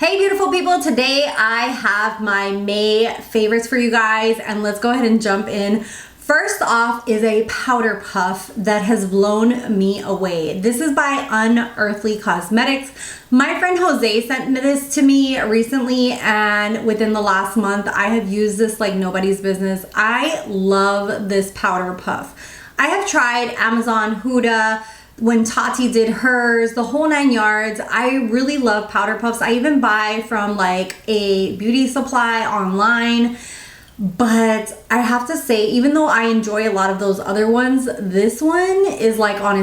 Hey beautiful people, today I have my May favorites for you guys and let's go ahead and jump in. First off is a powder puff that has blown me away. This is by Unearthly Cosmetics. My friend Jose sent this to me recently and within the last month I have used this like nobody's business. I love this powder puff. I have tried Amazon, Huda, when Tati did hers, the whole 9 yards. I really love powder puffs. I even buy from like a beauty supply online. But I have to say, even though I enjoy a lot of those other ones, this one is like on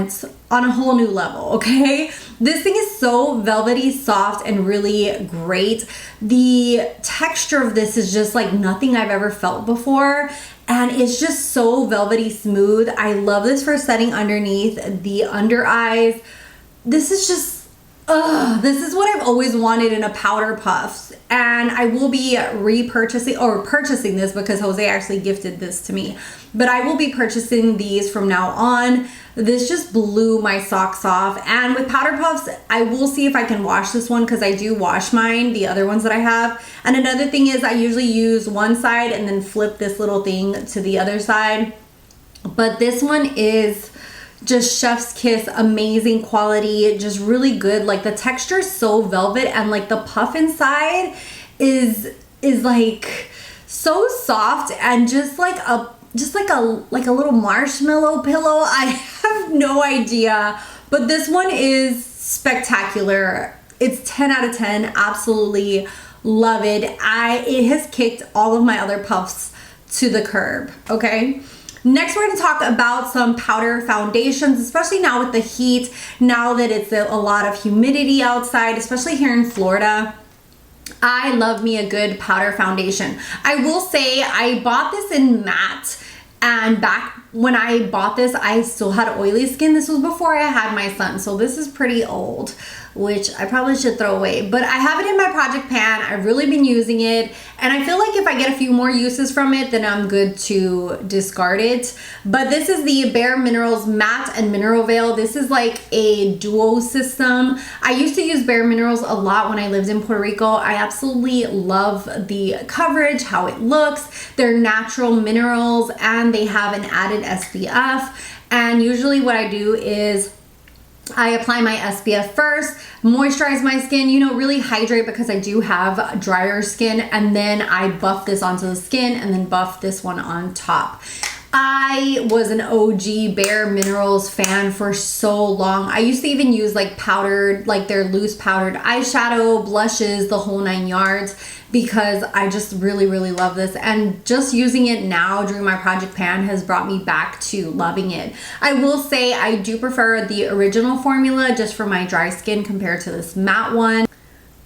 a whole new level, okay? This thing is so velvety, soft, and really great. The texture of this is just like nothing I've ever felt before. And it's just so velvety smooth. I love this for setting underneath the under eyes. This is just, this is what I've always wanted in a powder puff. And I will be purchasing this because Jose actually gifted this to me. But I will be purchasing these from now on. This just blew my socks off. And with powder puffs, I will see if I can wash this one because I do wash mine, the other ones that I have. And another thing is I usually use one side and then flip this little thing to the other side. But this one is just chef's kiss, amazing quality, just really good. Like the texture is so velvet and like the puff inside is like so soft and just like a little marshmallow pillow. I have no idea, but this one is spectacular. It's 10 out of 10. Absolutely love it. It has kicked all of my other puffs to the curb, okay? Next, we're going to talk about some powder foundations, especially now with the heat, now that it's a lot of humidity outside, especially here in Florida. I love me a good powder foundation. I will say I bought this in matte, and back when I bought this, I still had oily skin. This was before I had my son, so this is pretty old, which I probably should throw away. But I have it in my project pan. I've really been using it, and I feel like if I get a few more uses from it, then I'm good to discard it. But this is the Bare Minerals Matte and Mineral Veil. This is like a duo system. I used to use Bare Minerals a lot when I lived in Puerto Rico. I absolutely love the coverage, how it looks. They're natural minerals and they have an added SPF. And usually what I do is I apply my SPF first, moisturize my skin, you know, really hydrate because I do have drier skin, and then I buff this onto the skin and then buff this one on top. I was an OG Bare Minerals fan for so long. I used to even use like powdered, like their loose powdered eyeshadow, blushes, the whole 9 yards, because I just really love this. And just using it now during my project pan has brought me back to loving it. I will say I do prefer the original formula just for my dry skin compared to this matte one.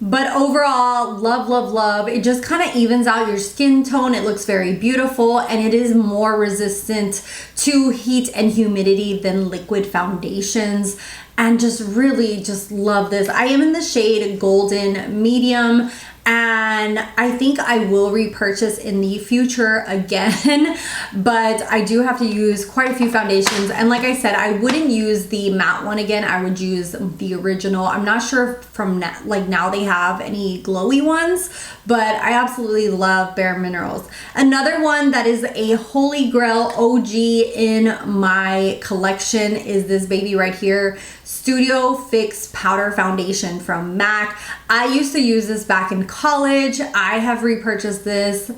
But overall, love. It just kind of evens out your skin tone. It looks very beautiful and it is more resistant to heat and humidity than liquid foundations. And just really love this. I am in the shade Golden Medium, and I think I will repurchase in the future again, but I do have to use quite a few foundations. And like I said, I wouldn't use the matte one again. I would use the original. I'm not sure if from now they have any glowy ones, but I absolutely love Bare Minerals. Another one that is a holy grail OG in my collection is this baby right here, Studio Fix Powder Foundation from MAC. I used to use this back in college. I have repurchased this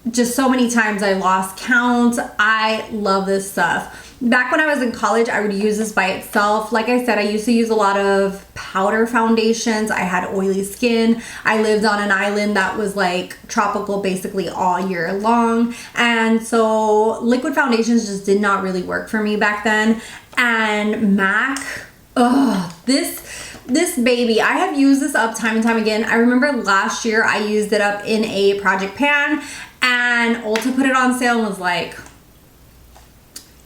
just so many times I lost count. I love this stuff. Back when I was in college, I would use this by itself. Like I said, I used to use a lot of powder foundations. I had oily skin. I lived on an island that was like tropical basically all year long. And so liquid foundations just did not really work for me back then. And MAC, this baby, I have used this up time and time again. I remember last year I used it up in a project pan and Ulta put it on sale and was like,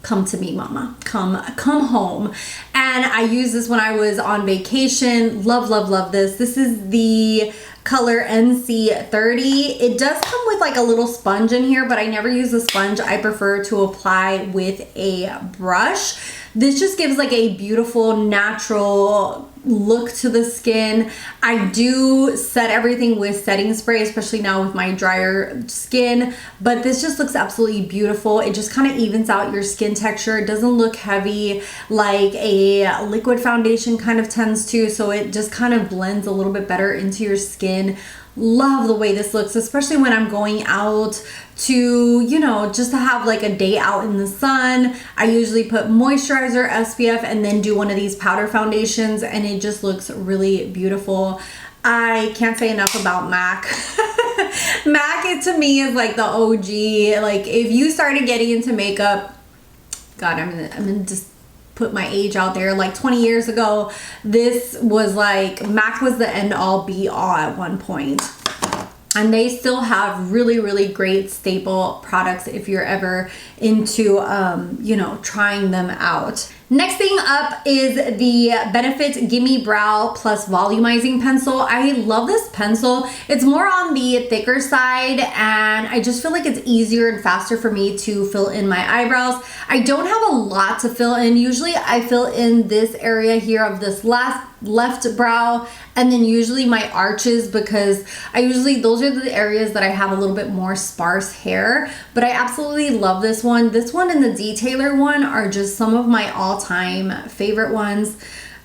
come to me, mama, come home. And I used this when I was on vacation. Love this. This is the color NC30. It does come with like a little sponge in here, but I never use a sponge. I prefer to apply with a brush. This just gives like a beautiful natural look to the skin. I do set everything with setting spray, especially now with my drier skin, but this just looks absolutely beautiful. It just kind of evens out your skin texture. It doesn't look heavy like a liquid foundation kind of tends to, so it just kind of blends a little bit better into your skin. Love the way this looks, especially when I'm going out to, you know, just to have like a day out in the sun. I usually put moisturizer, SPF, and then do one of these powder foundations, and it just looks really beautiful. I can't say enough about MAC. MAC, it to me is like the OG. Like if you started getting into makeup, God, I'm gonna just put my age out there, like 20 years ago, this was like, MAC was the end all be all at one point. And they still have really, really great staple products if you're ever into, you know, trying them out. Next thing up is the Benefit Gimme Brow Plus Volumizing Pencil. I love this pencil. It's more on the thicker side, and I just feel like it's easier and faster for me to fill in my eyebrows. I don't have a lot to fill in. Usually I fill in this area here of this left brow, and then usually my arches, because those are the areas that I have a little bit more sparse hair. But I absolutely love this one. This one and the detailer one are just some of my all-time favorite ones.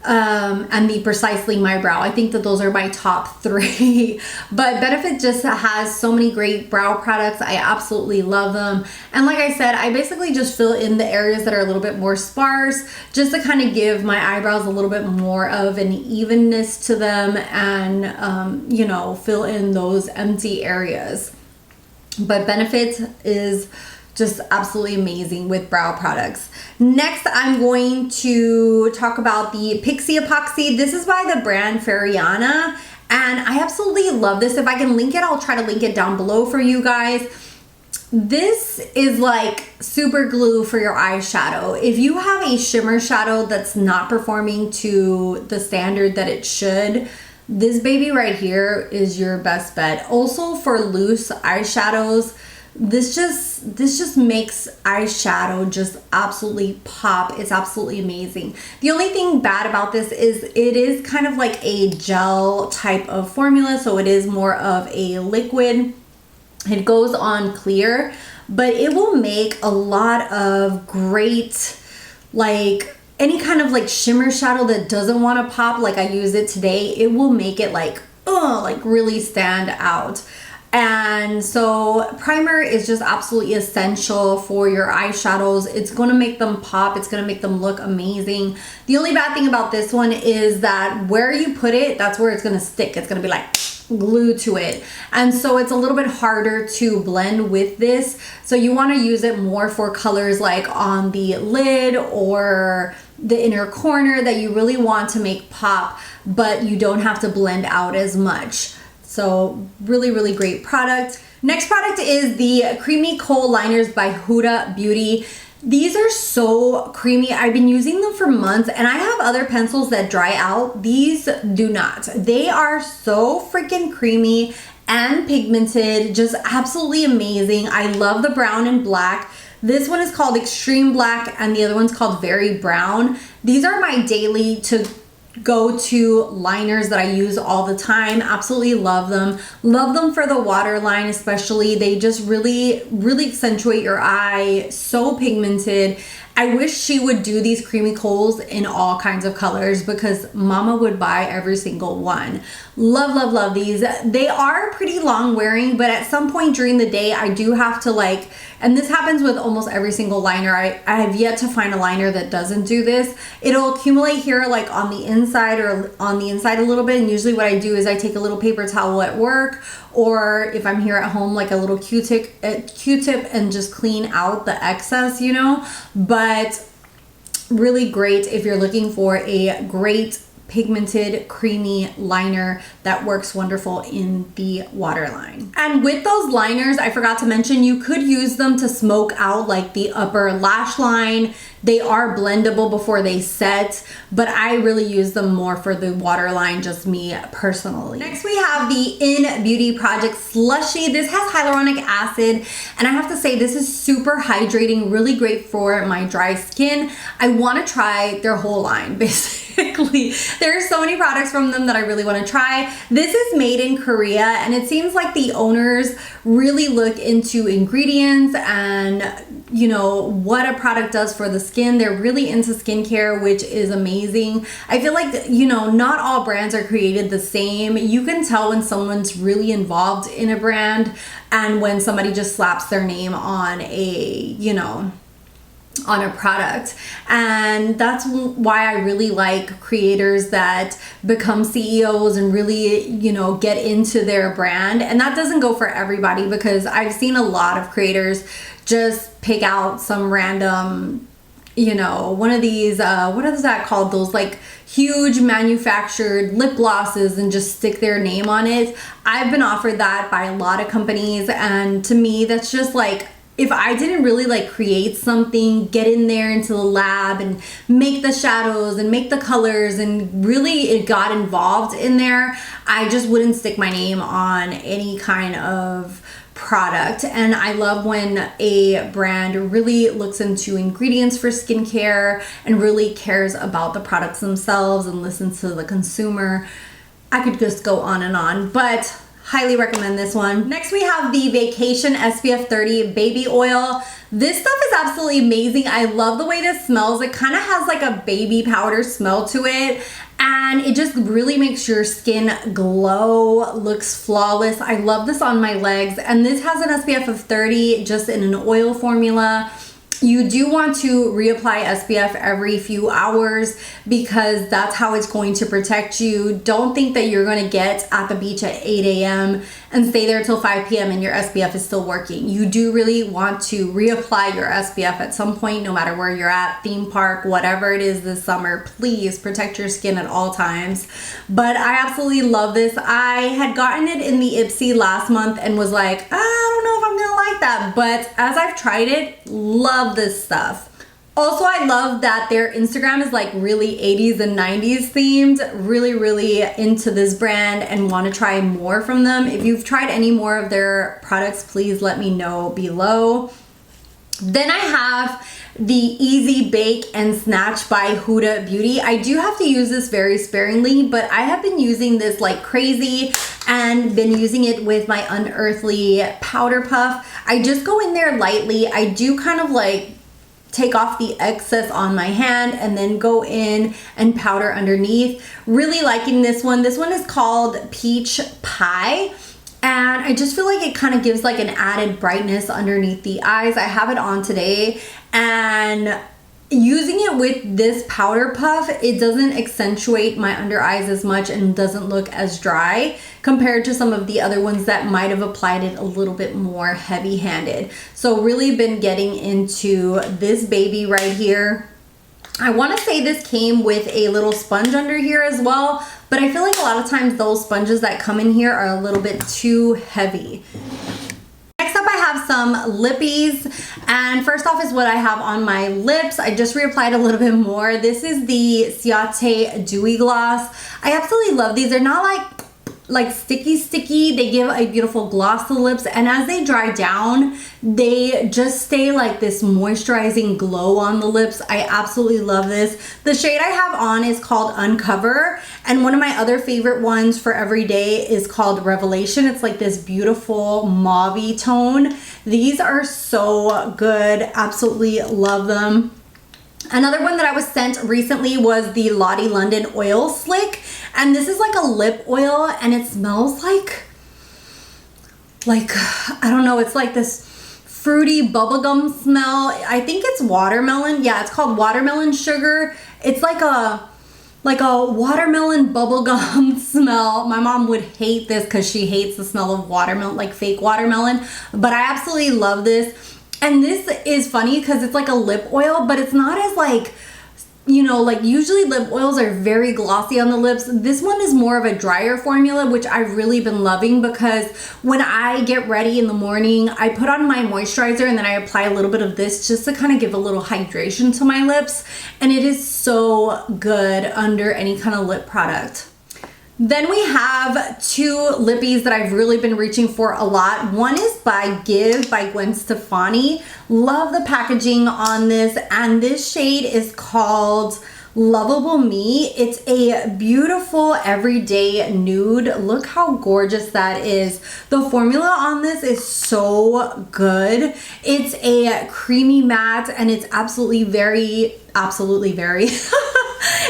And the Precisely My Brow. I think that those are my top 3. But Benefit just has so many great brow products. I absolutely love them. And like I said, I basically just fill in the areas that are a little bit more sparse, just to kind of give my eyebrows a little bit more of an evenness to them, and you know, fill in those empty areas. But Benefit is just absolutely amazing with brow products. Next, I'm going to talk about the Pixie Apoxy. This is by the brand Fariana, and I absolutely love this. If I can link it, I'll try to link it down below for you guys. This is like super glue for your eyeshadow. If you have a shimmer shadow that's not performing to the standard that it should, this baby right here is your best bet. Also for loose eyeshadows, this just makes eyeshadow just absolutely pop. It's absolutely amazing. The only thing bad about this is it is kind of like a gel type of formula, so it is more of a liquid. It goes on clear, but it will make a lot of great, like any kind of like shimmer shadow that doesn't want to pop like I used it today. It will make it like really stand out. And so primer is just absolutely essential for your eyeshadows. It's going to make them pop. It's going to make them look amazing. The only bad thing about this one is that where you put it, that's where it's going to stick. It's going to be like glue to it. And so it's a little bit harder to blend with this. So you want to use it more for colors like on the lid or the inner corner that you really want to make pop, but you don't have to blend out as much. So really, really great product. Next product is the Creamy Kohl Liners by Huda Beauty. These are so creamy. I've been using them for months, and I have other pencils that dry out. These do not. They are so freaking creamy and pigmented, just absolutely amazing. I love the brown and black. This one is called Extreme Black, and the other one's called Very Brown. These are my daily go-to liners that I use all the time. Absolutely love them. Love them for the waterline especially. They just really, really accentuate your eye. So pigmented. I wish she would do these creamy kohls in all kinds of colors because mama would buy every single one. Love, love, love these. They are pretty long wearing, but at some point during the day, I do have to like, and this happens with almost every single liner. I have yet to find a liner that doesn't do this. It'll accumulate here like on the inside or on the inside a little bit. And usually what I do is I take a little paper towel at work, or if I'm here at home, like a little Q-tip and just clean out the excess, you know. But really great if you're looking for a great pigmented creamy liner that works wonderful in the waterline. And with those liners, I forgot to mention, you could use them to smoke out like the upper lash line. They are blendable before they set, but I really use them more for the waterline, just me personally. Next we have the Innbeauty Project Slushy. This has hyaluronic acid, and I have to say this is super hydrating, really great for my dry skin. I want to try their whole line basically. basically. There are so many products from them that I really want to try. This is made in Korea, and it seems like the owners really look into ingredients and, you know, what a product does for the skin. They're really into skincare, which is amazing. I feel like, you know, not all brands are created the same. You can tell when someone's really involved in a brand and when somebody just slaps their name on a, you know, on a product. And that's why I really like creators that become CEOs and really, you know, get into their brand. And that doesn't go for everybody, because I've seen a lot of creators just pick out some random, you know, one of these, what is that called? Those like huge manufactured lip glosses and just stick their name on it. I've been offered that by a lot of companies. And to me, that's just like, if I didn't really like create something, get in there into the lab and make the shadows and make the colors and really it got involved in there, I just wouldn't stick my name on any kind of product. And I love when a brand really looks into ingredients for skincare and really cares about the products themselves and listens to the consumer. I could just go on and on, but highly recommend this one. Next, we have the Vacation SPF 30 Baby Oil. This stuff is absolutely amazing. I love the way this smells. It kind of has like a baby powder smell to it, and it just really makes your skin glow, looks flawless. I love this on my legs, and this has an SPF of 30 just in an oil formula. You do want to reapply SPF every few hours because that's how it's going to protect you. Don't think that you're going to get at the beach at 8 a.m. and stay there till 5 p.m. and your SPF is still working. You do really want to reapply your SPF at some point, no matter where you're at, theme park, whatever it is this summer. Please protect your skin at all times. But I absolutely love this. I had gotten it in the Ipsy last month and was like, I don't know if I'm gonna like that. But as I've tried it, love this stuff. Also, I love that their Instagram is like really 80s and 90s themed. Really into this brand and want to try more from them. If you've tried any more of their products, please let me know below. Then I have the Easy Bake and Snatch by Huda Beauty. I do have to use this very sparingly, but I have been using this like crazy and been using it with my Unearthly powder puff. I just go in there lightly. I do kind of like take off the excess on my hand and then go in and powder underneath. Really liking this one. This one is called Peach Pie. And I just feel like it kind of gives like an added brightness underneath the eyes. I have it on today, and using it with this powder puff, it doesn't accentuate my under eyes as much and doesn't look as dry compared to some of the other ones that might have applied it a little bit more heavy-handed. So really been getting into this baby right here. I want to say this came with a little sponge under here as well, but I feel like a lot of times those sponges that come in here are a little bit too heavy. Next up, I have some lippies, and first off is what I have on my lips. I just reapplied a little bit more. This is the Ciate Dewy Gloss. I absolutely love these. They're not like sticky. They give a beautiful gloss to the lips, and as they dry down, they just stay like this moisturizing glow on the lips. I absolutely love this. The shade I have on is called Uncover, and one of my other favorite ones for every day is called Revelation. It's like this beautiful mauve-y tone. These are so good. Absolutely love them. Another one that I was sent recently was the Lottie London Oil Slick, and this is like a lip oil, and it smells like I don't know, it's like this fruity bubblegum smell. I think it's watermelon. Yeah, it's called watermelon sugar. It's like a watermelon bubblegum smell. My mom would hate this because she hates the smell of watermelon, like fake watermelon, but I absolutely love this. And this is funny because it's like a lip oil, but it's not as like, you know, like usually lip oils are very glossy on the lips. This one is more of a drier formula, which I've really been loving because when I get ready in the morning, I put on my moisturizer and then I apply a little bit of this just to kind of give a little hydration to my lips. And it is so good under any kind of lip product. Then we have two lippies that I've really been reaching for a lot. One is by Give by Gwen Stefani. Love the packaging on this, and this shade is called Lovable Me. It's a beautiful everyday nude. Look how gorgeous that is. The formula on this is so good. It's a creamy matte and it's absolutely very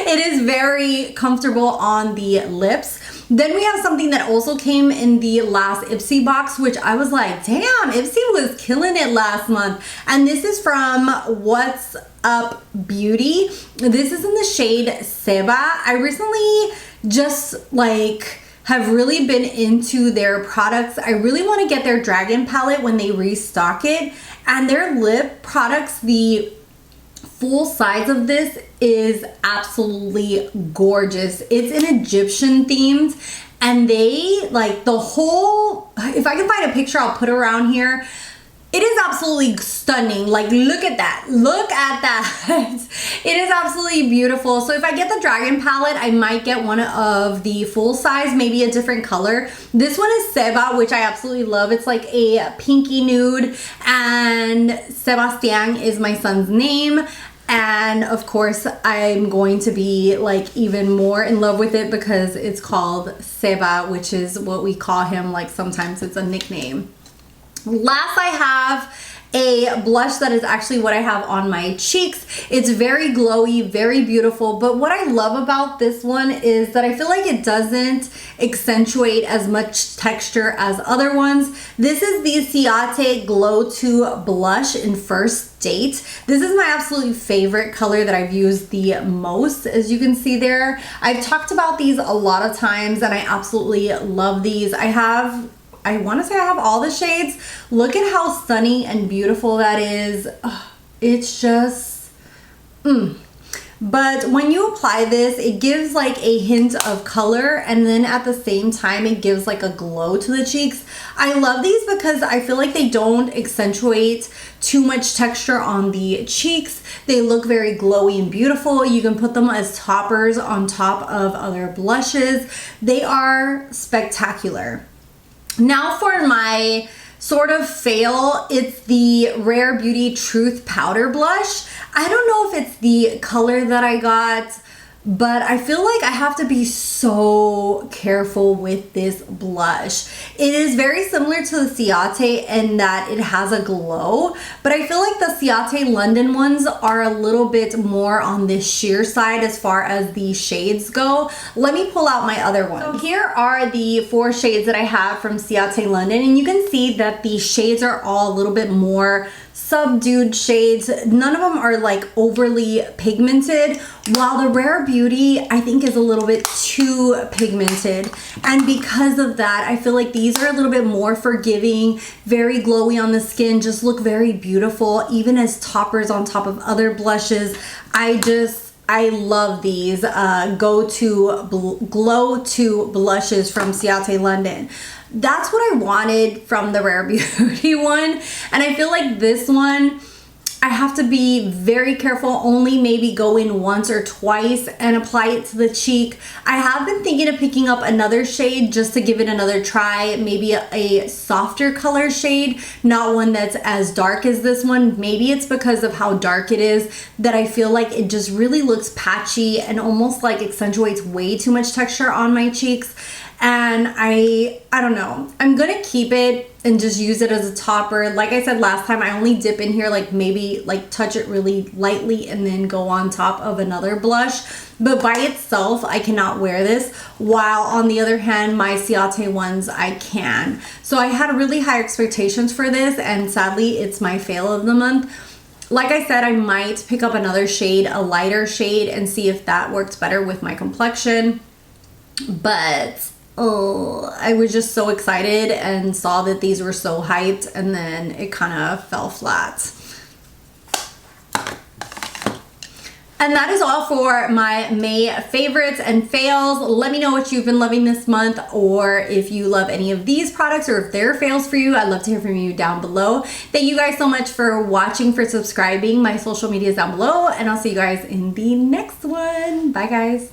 it is very comfortable on the lips. Then we have something that also came in the last Ipsy box, which I was like, damn, Ipsy was killing it last month. And this is from Whatsup Beauty. This is in the shade Seba. I recently just like have really been into their products. I really want to get their Dragon palette when they restock it. And their lip products, the full size of this is absolutely gorgeous. It's an Egyptian themed and they like the whole, if I can find a picture I'll put around here. It is absolutely stunning. Like, look at that. Look at that. It is absolutely beautiful. So if I get the Dragon palette, I might get one of the full size, maybe a different color. This one is Seba, which I absolutely love. It's like a pinky nude, and Sebastian is my son's name. And of course, I'm going to be like even more in love with it because it's called Seba, which is what we call him. Like sometimes it's a nickname. Last, I have a blush that is actually what I have on my cheeks. It's very glowy, very beautiful, but what I love about this one is that I feel like it doesn't accentuate as much texture as other ones. This is the Ciate Glow 2 blush in First Date. This is my absolute favorite color that I've used the most, as you can see there. I've talked about these a lot of times and I absolutely love these. I want to say I have all the shades. Look at how stunning and beautiful that is. It's just, But when you apply this, it gives like a hint of color and then at the same time, it gives like a glow to the cheeks. I love these because I feel like they don't accentuate too much texture on the cheeks. They look very glowy and beautiful. You can put them as toppers on top of other blushes. They are spectacular. Now for my sort of fail, it's the Rare Beauty Truth Powder Blush. I don't know if it's the color that I got, but I feel like I have to be so careful with this blush. It is very similar to the Ciate in that it has a glow, but I feel like the Ciate London ones are a little bit more on the sheer side as far as the shades go. Let me pull out my other one. So here are the 4 shades that I have from Ciate London, and you can see that the shades are all a little bit more subdued shades. None of them are like overly pigmented, while the Rare Beauty I think is a little bit too pigmented, and because of that I feel like these are a little bit more forgiving, very glowy on the skin, just look very beautiful even as toppers on top of other blushes. I love these Glow 2 blushes from Ciate London. That's what I wanted from the Rare Beauty one, and I feel like this one I have to be very careful, only maybe go in once or twice and apply it to the cheek. I have been thinking of picking up another shade just to give it another try, maybe a softer color shade, not one that's as dark as this one. Maybe it's because of how dark it is that I feel like it just really looks patchy and almost like accentuates way too much texture on my cheeks. And I don't know, I'm gonna keep it and just use it as a topper. Like I said last time, I only dip in here, like maybe like touch it really lightly and then go on top of another blush. But by itself, I cannot wear this, while on the other hand, my Ciate ones I can. So I had really high expectations for this, and sadly it's my fail of the month. Like I said, I might pick up another shade, a lighter shade, and see if that works better with my complexion. But oh, I was just so excited and saw that these were so hyped, and then it kind of fell flat. And that is all for my May favorites and fails. Let me know what you've been loving this month, or if you love any of these products, or if they're fails for you. I'd love to hear from you down below. Thank you guys so much for watching, for subscribing. My social media is down below, and I'll see you guys in the next one. Bye guys.